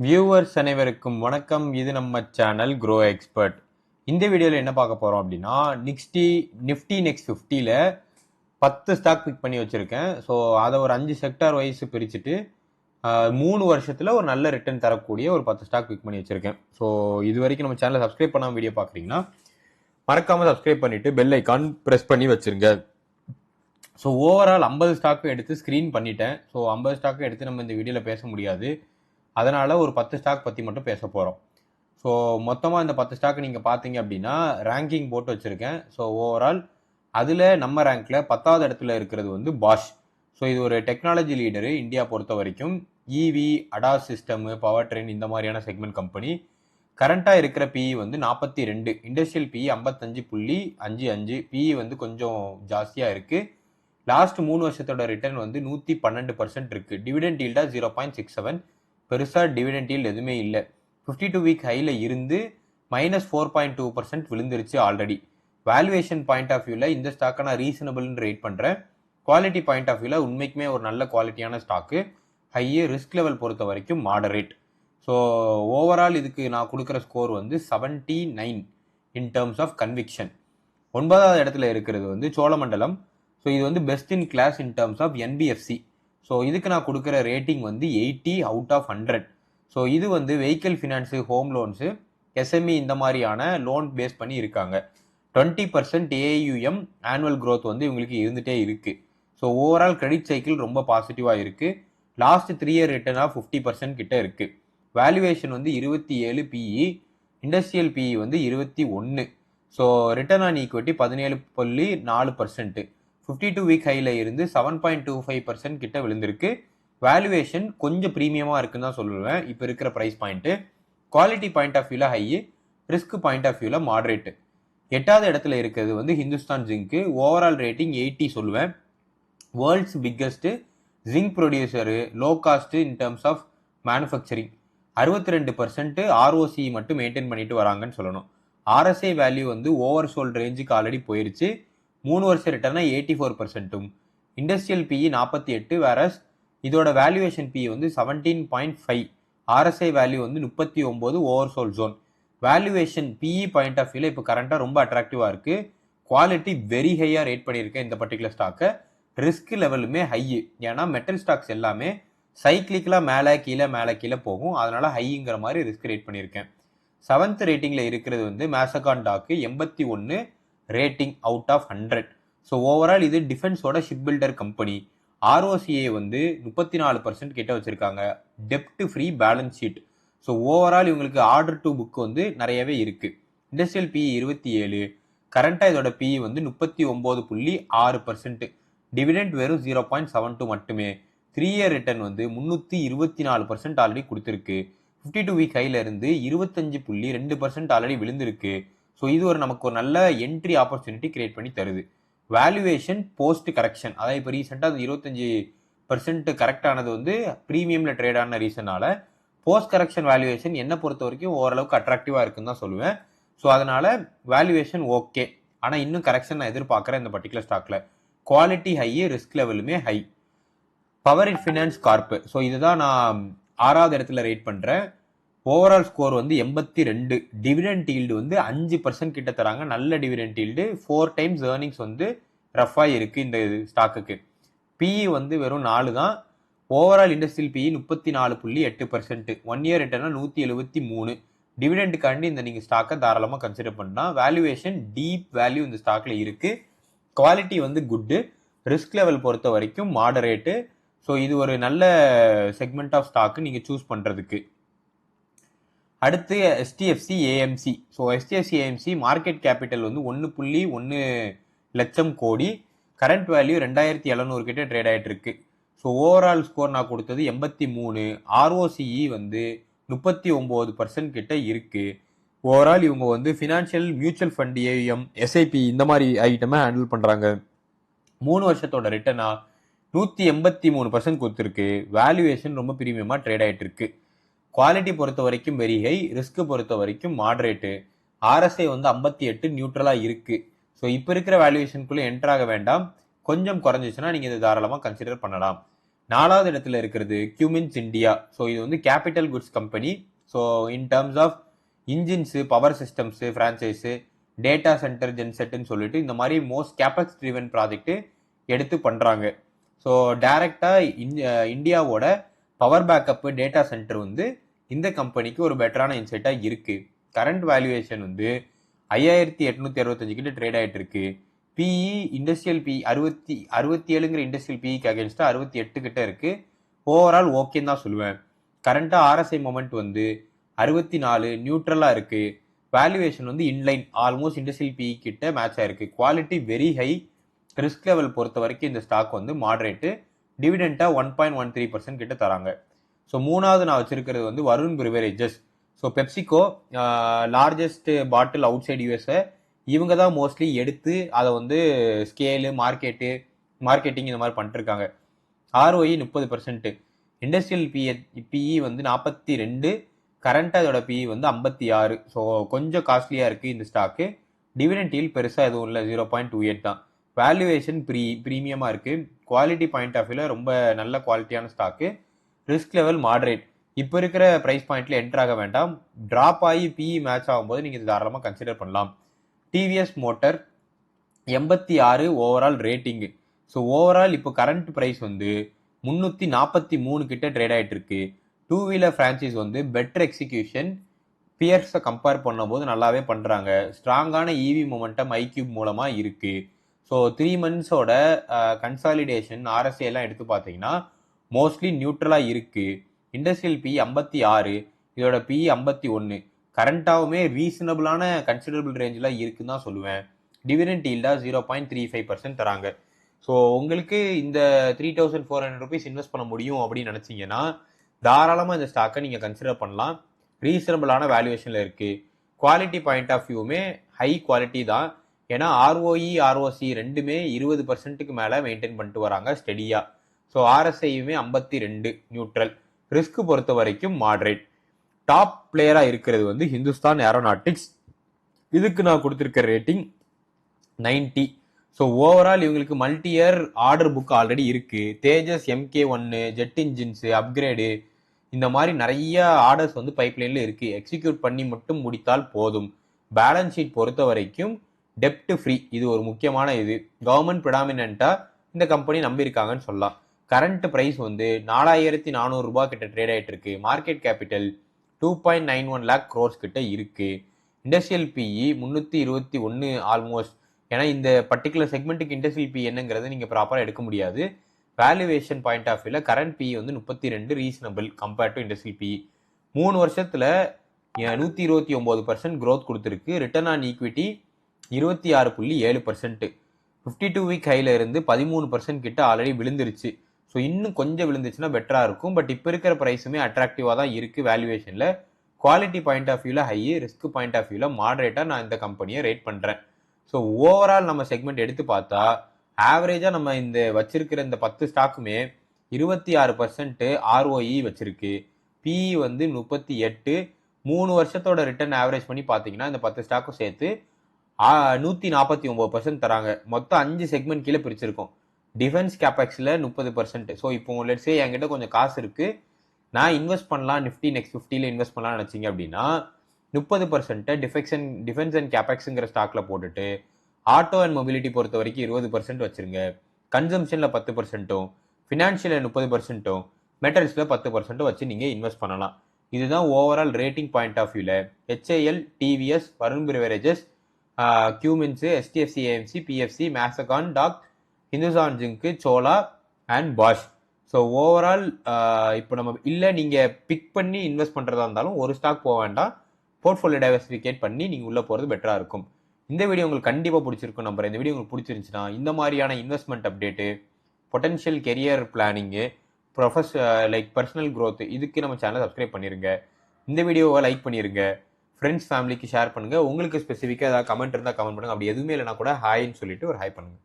Viewers அனைவருக்கும் வணக்கம். இது நம்ம சேனல் க்ரோ எக்ஸ்பர்ட். இந்த வீடியோவில் என்ன பார்க்க போகிறோம் அப்படின்னா, நிஃப்டி நெக்ஸ்ட் 50ல் 10 ஸ்டாக் பிக் பண்ணி வச்சுருக்கேன். ஸோ அதை ஒரு 5 செக்டார் வைஸ் பிரிச்சுட்டு 3 வருஷத்தில் ஒரு நல்ல ரிட்டர்ன் தரக்கூடிய ஒரு 10 ஸ்டாக் பிக் பண்ணி வச்சுருக்கேன். ஸோ இது வரைக்கும் நம்ம சேனலை சப்ஸ்கிரைப் பண்ணாமல் வீடியோ பார்க்குறீங்கன்னா மறக்காமல் சப்ஸ்கிரைப் பண்ணிவிட்டு பெல் ஐக்கான் ப்ரெஸ் பண்ணி வச்சுருங்க. ஸோ ஓவரால் 50 ஸ்டாக்கும் எடுத்து ஸ்க்ரீன் பண்ணிட்டேன். ஸோ 50 ஸ்டாக்கும் எடுத்து நம்ம இந்த வீடியோவில் பேச முடியாது. அதனால் ஒரு 10 ஸ்டாக் பற்றி மட்டும் பேச போகிறோம். ஸோ மொத்தமாக இந்த 10 ஸ்டாக் நீங்கள் பார்த்தீங்க அப்படின்னா ரேங்கிங் போட்டு வச்சுருக்கேன். ஸோ ஓவரால் அதில் நம்ம ரேங்க்கில் 10வது இடத்துல இருக்கிறது வந்து பாஷ். ஸோ இது ஒரு டெக்னாலஜி லீடரு இந்தியா பொறுத்த வரைக்கும். இவி, அடாஸ் சிஸ்டமு, பவர் ட்ரெயின் இந்த மாதிரியான செக்மெண்ட் கம்பெனி. கரண்ட்டாக இருக்கிற பிஇ வந்து 42, இண்டஸ்ட்ரியல் பிஇ 55.55, பிஇ வந்து கொஞ்சம் ஜாஸ்தியாக இருக்குது. லாஸ்ட் 3 வருஷத்தோட ரிட்டர்ன் வந்து 112% இருக்குது. டிவிடெண்ட் ஈல்டா 0.67, பெருசாக டிவிடெண்ட் ஈல்டு எதுவுமே இல்லை. 52 வீக் ஹையில் இருந்து -4.2% விழுந்துருச்சு ஆல்ரெடி. வேல்யூவேஷன் பாயிண்ட் ஆஃப் வியூவில் இந்த ஸ்டாக்கை நான் ரீசனபிள்னு ரேட் பண்ணுறேன். குவாலிட்டி பாயிண்ட் ஆஃப் வியூவில் உண்மைக்குமே ஒரு நல்ல குவாலிட்டியான ஸ்டாக்கு. ஹையு ரிஸ்க் லெவல் பொறுத்த வரைக்கும் மாடரேட். ஸோ ஓவரால் இதுக்கு நான் கொடுக்குற ஸ்கோர் வந்து 79 இன் டேர்ம்ஸ் ஆஃப் கன்விக்ஷன். 9வது இடத்துல இருக்கிறது வந்து சோழமண்டலம். ஸோ இது வந்து best in class in terms of NBFC. So இதுக்கு நான் கொடுக்குற ரேட்டிங் வந்து 80 அவுட் ஆஃப் 100. ஸோ இது வந்து vehicle finance, home loans, SME இந்த மாதிரியான லோன் பேஸ் பண்ணி இருக்காங்க. 20% ஏஐயுஎம் ஆனுவல் க்ரோத் வந்து இவங்களுக்கு இருந்துகிட்டே இருக்குது. ஸோ ஓவரால் கிரெடிட் சைக்கிள் ரொம்ப பாசிட்டிவாக இருக்குது. லாஸ்ட் 3 இயர் ரிட்டர்ன் ஆஃப் 50% கிட்ட இருக்குது. வேல்யூவேஷன் வந்து 27 பிஇ, இண்டஸ்ட்ரியல் பிஇ வந்து 21. So return on equity 17.4%. 52 week ஹையில் இருந்து 7.25% கிட்ட விழுந்திருக்கு. வேல்யூவேஷன் கொஞ்சம் ப்ரீமியமாக இருக்குன்னு தான் சொல்லுவேன் இப்போ இருக்கிற price point. Quality point of வியூவில் ஹையு, ரிஸ்க் பாயிண்ட் ஆஃப் வியூவில் மாடரேட்டு. 8வது இடத்துல இருக்கிறது வந்து ஹிந்துஸ்தான் ஜிங்க்கு. ஓவரால் ரேட்டிங் 80 சொல்லுவேன். World's biggest zinc producer, low cost in terms of manufacturing. 62% ROC மட்டும் மெயின்டைன் பண்ணிட்டு வராங்கன்னு சொல்லணும். ஆர்எஸ்ஐ வேல்யூ வந்து ஓவர் சோல்ட் ரேஞ்சுக்கு ஆல்ரெடி போயிருச்சு. 3 வருஷம் ரிட்டர்னா 84%. இண்டஸ்ட்ரியல் பிஇ 48, வேறஸ் இதோட வேல்யூவேஷன் பிஇ வந்து 17.5. ஆர்எஸ்ஐ வேல்யூ வந்து 39, oversold zone. Valuation PE point of வியூவில் இப்போ கரண்ட்டாக ரொம்ப அட்ராக்டிவாக இருக்குது. குவாலிட்டி வெரி ஹையாக ரேட் பண்ணியிருக்கேன் இந்த பர்டிகுலர் ஸ்டாக்கை. ரிஸ்க் லெவலுமே ஹையு. ஏன்னா மெட்டல் ஸ்டாக்ஸ் எல்லாமே சைக்ளிக்கலாக மேலே கீழே போகும். அதனால் ஹைங்கிற மாதிரி ரிஸ்க் ரேட் பண்ணியிருக்கேன். 7th ரேட்டிங்கில் இருக்கிறது வந்து Mazagon dock, 81 rating out of 100. So overall இது டிஃபென்ஸோட ஷிப் பில்டர் கம்பெனி. ஆர்ஓசிஏ வந்து 34% கிட்ட வச்சுருக்காங்க. டெப்ட் free balance sheet. So overall இவங்களுக்கு ஆர்டர் டு புக் வந்து நிறையவே இருக்குது. இண்டஸ்ட்ரியல் பிஇ 27, கரண்ட்டாக இதோட பிஇ வந்து 39.6%. டிவிடெண்ட் வெறும் 0.72 மட்டுமே. 3 இயர் ரிட்டர்ன் வந்து 324% ஆல்ரெடி கொடுத்துருக்கு. 52 வீக் ஹையில் இருந்து 25.2% ஆல்ரெடி விழுந்திருக்கு. ஸோ இது நமக்கு ஒரு நல்ல என்ட்ரி ஆப்பர்ச்சுனிட்டி கிரியேட் பண்ணி தருது. வேல்யூவேஷன் போஸ்ட் கரெக்ஷன், அதாவது இப்போ ரீசெண்டாக 25% கரெக்ட் ஆனது வந்து ப்ரீமியமில் ட்ரேட் ஆன ரீசனால் போஸ்ட் கரெக்ஷன் வேல்யூவேஷன் என்னை பொறுத்த வரைக்கும் ஓரளவுக்கு அட்ராக்டிவாக இருக்குன்னு தான் சொல்லுவேன். ஸோ அதனால் வேல்யூவேஷன் ஓகே. ஆனால் இன்னும் கரெக்ஷன் நான் எதிர்பார்க்குறேன் இந்த பர்டிகுலர் ஸ்டாக்கில். குவாலிட்டி ஹை, ரிஸ்க் லெவலுமே high. Power finance corp. So இதுதான் நான் 6வது இடத்துல ரேட் பண்ணுறேன். ஓவரால் ஸ்கோர் வந்து 82. டிவிடெண்ட் ஈல்டு வந்து 5% கிட்ட தராங்க. நல்ல டிவிடெண்ட் ஈல்டு. 4 டைம்ஸ் ஏர்னிங்ஸ் வந்து ரஃபாக இருக்குது இந்த ஸ்டாக்குக்கு. பிஇ வந்து வெறும் 4 தான். Overall industrial PE 34.8%. 1 இயர் ரிட்டர்னா 173. டிவிடெண்ட்டுக்காண்டி இந்த நீங்கள் ஸ்டாக்கை தாராளமாக கன்சிடர் பண்ணலாம். வேல்யூவேஷன் டீப் வேல்யூ இந்த ஸ்டாக்கில் இருக்குது. குவாலிட்டி வந்து குட்டு. ரிஸ்க் லெவல் பொறுத்த வரைக்கும் மாடரேட்டு. ஸோ இது ஒரு நல்ல செக்மெண்ட் ஆஃப் ஸ்டாக்கு நீங்கள் சூஸ் பண்ணுறதுக்கு. அடுத்து SDFC AMC. So SDFC AMC market capital வந்து 1.1 லட்சம் கோடி. கரண்ட் வேல்யூ 2700 கிட்ட ட்ரேட் ஆகிட்டு இருக்கு. ஸோ ஓவரால் ஸ்கோர் நான் கொடுத்தது 83. ஆர்ஓசிஇ வந்து 39% கிட்ட இருக்கு. ஓவரால் இவங்க வந்து financial, mutual fund, AM, SIP இந்த மாதிரி ஐட்டமை ஹேண்டில் பண்ணுறாங்க. 3 வருஷத்தோட ரிட்டர்னா 183% கொடுத்துருக்கு. வேல்யூவேஷன் ரொம்ப ப்ரீமியமாக ட்ரேட் ஆகிட்டு இருக்கு. குவாலிட்டி பொறுத்த வரைக்கும் வெரி ஹை, ரிஸ்க் பொறுத்த வரைக்கும் மாடரேட்டு. ஆர்எஸ்ஐ வந்து 58 நியூட்ரலாக இருக்குது. ஸோ இப்போ இருக்கிற வேல்யூவேஷனுக்குள்ளே என்டர் ஆக வேண்டாம். கொஞ்சம் குறைஞ்சிச்சுன்னா நீங்கள் இதை தாராளமாக கன்சிடர் பண்ணலாம். 4வது இடத்துல இருக்கிறது கியூமின்ஸ் இந்தியா. ஸோ இது வந்து capital goods company. So in terms of engines, power systems, franchise, data center, ஜென்செட்டுன்னு சொல்லிட்டு இந்த மாதிரி மோஸ்ட் கேபக்ஸ் ட்ரிவன் ப்ராஜெக்ட் எடுத்து பண்ணுறாங்க. ஸோ டைரக்டாக இந்தியாவோட பவர் பேக்கப்பு, டேட்டா சென்டர் வந்து இந்த கம்பெனிக்கு ஒரு பெட்டரான இன்சைட்டாக இருக்குது. கரண்ட் வேல்யூவேஷன் வந்து 5865 கிட்ட ட்ரேட் ஆகிட்டு இருக்கு. பிஇ இண்டஸ்ட்ரியல் பிஇ 67ங்கிற இண்டஸ்ட்ரியல் பிஇக்கு அகேன்ஸ்டாக 68 கிட்ட இருக்கு. ஓவரால் ஓகேன்னு தான் சொல்லுவேன். கரண்டாக ஆர்எஸ்ஐ மொமெண்ட் வந்து 64 நியூட்ரலாக இருக்கு. வேல்யூவேஷன் வந்து இன்லைன் ஆல்மோஸ்ட் இண்டஸ்ட்ரியல் பிஇ கிட்ட மேட்ச் ஆயிருக்கு. Quality very high. Risk level பொறுத்த வரைக்கும் இந்த ஸ்டாக் வந்து மாடரேட்டு. டிவிடெண்டா 1.13% கிட்ட தராங்க. ஸோ 3வது நான் வச்சிருக்கிறது வந்து வருண் பிரிவரேஜஸ். ஸோ பெப்சிகோ லார்ஜஸ்ட் பாட்டில் அவுட் சைட் யூஎஸ்ஏ இவங்க தான் மோஸ்ட்லி எடுத்து அதை வந்து ஸ்கேலு, மார்க்கெட்டிங் இந்த மாதிரி பண்ணிட்டு இருக்காங்க. ROE 30%. இண்டஸ்ட்ரியல் பிஇ வந்து 42. கரண்ட் அதோட பிஇ வந்து 56. ஸோ கொஞ்சம் காஸ்ட்லியாக இருக்குது இந்த ஸ்டாக்கு. டிவிடெண்ட் ஈல்ட் பெருசாக எதுவும் இல்லை, 0.28 தான். வேல்யூவேஷன் ப்ரீமியமாக இருக்குது. குவாலிட்டி பாயிண்ட் ஆஃப் வியூவில் ரொம்ப நல்ல குவாலிட்டியான ஸ்டாக்கு. Risk level moderate. இப்போ இருக்கிற ப்ரைஸ் பாயிண்ட்ல என்டர் ஆக வேண்டாம். ட்ராப் ஆகி பிஇ மேட்ச் ஆகும்போது நீங்கள் இது தாராளமாக கன்சிடர் பண்ணலாம். TVS motor 86 overall rating. So overall இப்போ கரண்ட் ப்ரைஸ் வந்து 343 கிட்ட ட்ரேட் ஆகிட்டு இருக்கு. 2 வீலர் ஃப்ரான்ச்சைஸ் வந்து பெட்டர் எக்ஸிக்யூஷன், பியர்ஸை கம்பேர் பண்ணும்போது நல்லாவே பண்ணுறாங்க. ஸ்ட்ராங்கான இவி மொமெண்டம் ஐக்யூப் மூலமாக இருக்குது. ஸோ 3 மந்த்ஸோட கன்சாலிடேஷன் ஆர்எஸ்ஏ எல்லாம் எடுத்து பார்த்தீங்கன்னா மோஸ்ட்லி நியூட்ரலாக இருக்குது. இண்டஸ்ட்ரியல் பிஇ 56, இதோட பிஇ 51. கரண்ட்டாகவுமே ரீசனபிளான கன்சிடரபிள் ரேஞ்சில் இருக்குன்னு தான் சொல்லுவேன். டிவிடெண்ட் ஈல்டாக 0.35% தராங்க. ஸோ உங்களுக்கு இந்த 3400 rupees இன்வெஸ்ட் பண்ண முடியும் அப்படின்னு நினச்சிங்கன்னா தாராளமாக இந்த ஸ்டாக்கை நீங்கள் கன்சிடர் பண்ணலாம். ரீசனபிளான வேல்யூவேஷனில் இருக்குது. குவாலிட்டி பாயிண்ட் ஆஃப் வியூமே ஹை குவாலிட்டி தான். ஏன்னா ROE, ROC ரெண்டுமே 20%க்கு மேலே மெயின்டைன் பண்ணிட்டு வராங்க ஸ்டெடியாக. ஸோ RSIயுமே 52 நியூட்ரல். ரிஸ்க் பொறுத்த வரைக்கும் மாடரேட். டாப் பிளேயராக இருக்கிறது வந்து ஹிந்துஸ்தான் ஏரோநாட்டிக்ஸ். இதுக்கு நான் கொடுத்துருக்க ரேட்டிங் 90. ஸோ ஓவரால் இவங்களுக்கு multi year order book already இருக்குது. தேஜஸ், MK1, ஜெட் இன்ஜின்ஸு, அப்கிரேடு இந்த மாதிரி நிறைய ஆர்டர்ஸ் வந்து பைப்லைனில் இருக்குது. எக்ஸிக்யூட் பண்ணி மட்டும் முடித்தால் போதும். பேலன்ஸ் ஷீட் பொறுத்த வரைக்கும் டெப்ட் ஃப்ரீ. இது ஒரு முக்கியமான இது. கவர்மெண்ட் ப்ரிடாமினண்ட்டாக இந்த கம்பெனி நம்பியிருக்காங்கன்னு சொல்லலாம். கரண்ட் ப்ரைஸ் வந்து 4400 ரூபாய் கிட்ட ட்ரேட் ஆகிட்டு இருக்கு. மார்க்கெட் கேபிட்டல் 2.91 lakh crores கிட்ட இருக்கு. Industrial PE 321 almost. ஏன்னா இந்த பர்டிகுலர் செக்மெண்ட்டுக்கு இண்டஸ்ட்ரியல் பிஇ என்னங்கிறது நீங்கள் ப்ராப்பராக எடுக்க முடியாது. வேல்யூவேஷன் பாயிண்ட் ஆஃப் வியூவில் கரண்ட் பிஇ வந்து 32 reasonable compared to industrial PE. 3 வருஷத்தில் 129% க்ரோத் கொடுத்துருக்கு. Return on equity 26.7%. 52 வீக் ஹைல இருந்து 13% கிட்ட ஆல்ரெடி விழுந்துருச்சு. ஸோ இன்னும் கொஞ்சம் விழுந்துச்சுன்னா பெட்டராக இருக்கும். பட் இப்போ இருக்கிற ப்ரைஸுமே அட்ராக்டிவாக தான் இருக்குது வேல்யூவேஷனில். குவாலிட்டி பாயிண்ட் ஆஃப் வியூவில் ஹை, ரிஸ்க் பாயிண்ட் ஆஃப் வியூவில் மாடரேட்டாக நான் இந்த கம்பெனியை ரேட் பண்ணுறேன். ஸோ ஓவரால் நம்ம செக்மெண்ட் எடுத்து பார்த்தா ஆவரேஜாக நம்ம இந்த வச்சிருக்கிற இந்த 10 ஸ்டாக்குமே 26% ROE வச்சிருக்கு. பிஇ வந்து 38. 3 வருஷத்தோட ரிட்டர்ன் ஆவரேஜ் பண்ணி பார்த்தீங்கன்னா இந்த 10 ஸ்டாக்கும் சேர்த்து 149% தராங்க. மொத்தம் 5 செக்மெண்ட் கீழே பிரிச்சிருக்கோம். டிஃபென்ஸ் கேபெக்ஸில் 30%. ஸோ இப்போ லெட்ஸே என்கிட்ட கொஞ்சம் காசு இருக்குது, நான் இன்வெஸ்ட் பண்ணலாம், நிஃப்டி நெக்ஸ்ட் 50ல் இன்வெஸ்ட் பண்ணலாம்னு நினச்சிங்க அப்படின்னா 30% டிஃபென்ஸ் அண்ட் கேபெக்ஸுங்கிற ஸ்டாக்ல போட்டுட்டு ஆட்டோ அண்ட் மொபிலிட்டி பொறுத்த வரைக்கும் 20% வச்சிருங்க. கன்சம்ஷனில் 10%, ஃபினான்ஷியலில் 30%, மெட்டல்ஸில் 10% வச்சு நீங்கள் இன்வெஸ்ட் பண்ணலாம். இதுதான் ஓவரால் ரேட்டிங் பாயிண்ட் ஆஃப் வியூவில் HAL, TVS, Varun beverages, Cummins, STFC AMC, PFC, Mazagon, dock, Hindustan zinc, Chola and Bosch. So overall இப்போ நம்ம இல்லை நீங்கள் பிக் பண்ணி இன்வெஸ்ட் பண்ணுறதா இருந்தாலும் ஒரு ஸ்டாக் போக வேண்டாம், போர்ட்ஃபோலியோ டைவர்சிஃபிகேட் பண்ணி நீங்கள் உள்ளே போகிறது பெட்டராக இருக்கும். இந்த வீடியோ உங்களுக்கு கண்டிப்பாக பிடிச்சிருக்கும் நம்புறேன். இந்த வீடியோ உங்களுக்கு பிடிச்சிருந்துச்சுன்னா இந்த மாதிரியான investment update, potential career planning, like personal growth, இதுக்கு நம்ம சேனலை சப்ஸ்கிரைப் பண்ணிடுங்க. இந்த வீடியோவை லைக் பண்ணிடுங்க, ஃப்ரெண்ட்ஸ் ஃபேமிலிக்கு ஷேர் பண்ணுங்கள். உங்களுக்கு ஸ்பெசிஃபிக்காக ஏதாவது கமெண்ட் இருந்தால் கமெண்ட் பண்ணுங்கள். அப்படி எதுவுமே இல்லைனா கூட ஹாய்ன்னு சொல்லிட்டு ஒரு ஹாய் பண்ணுங்கள்.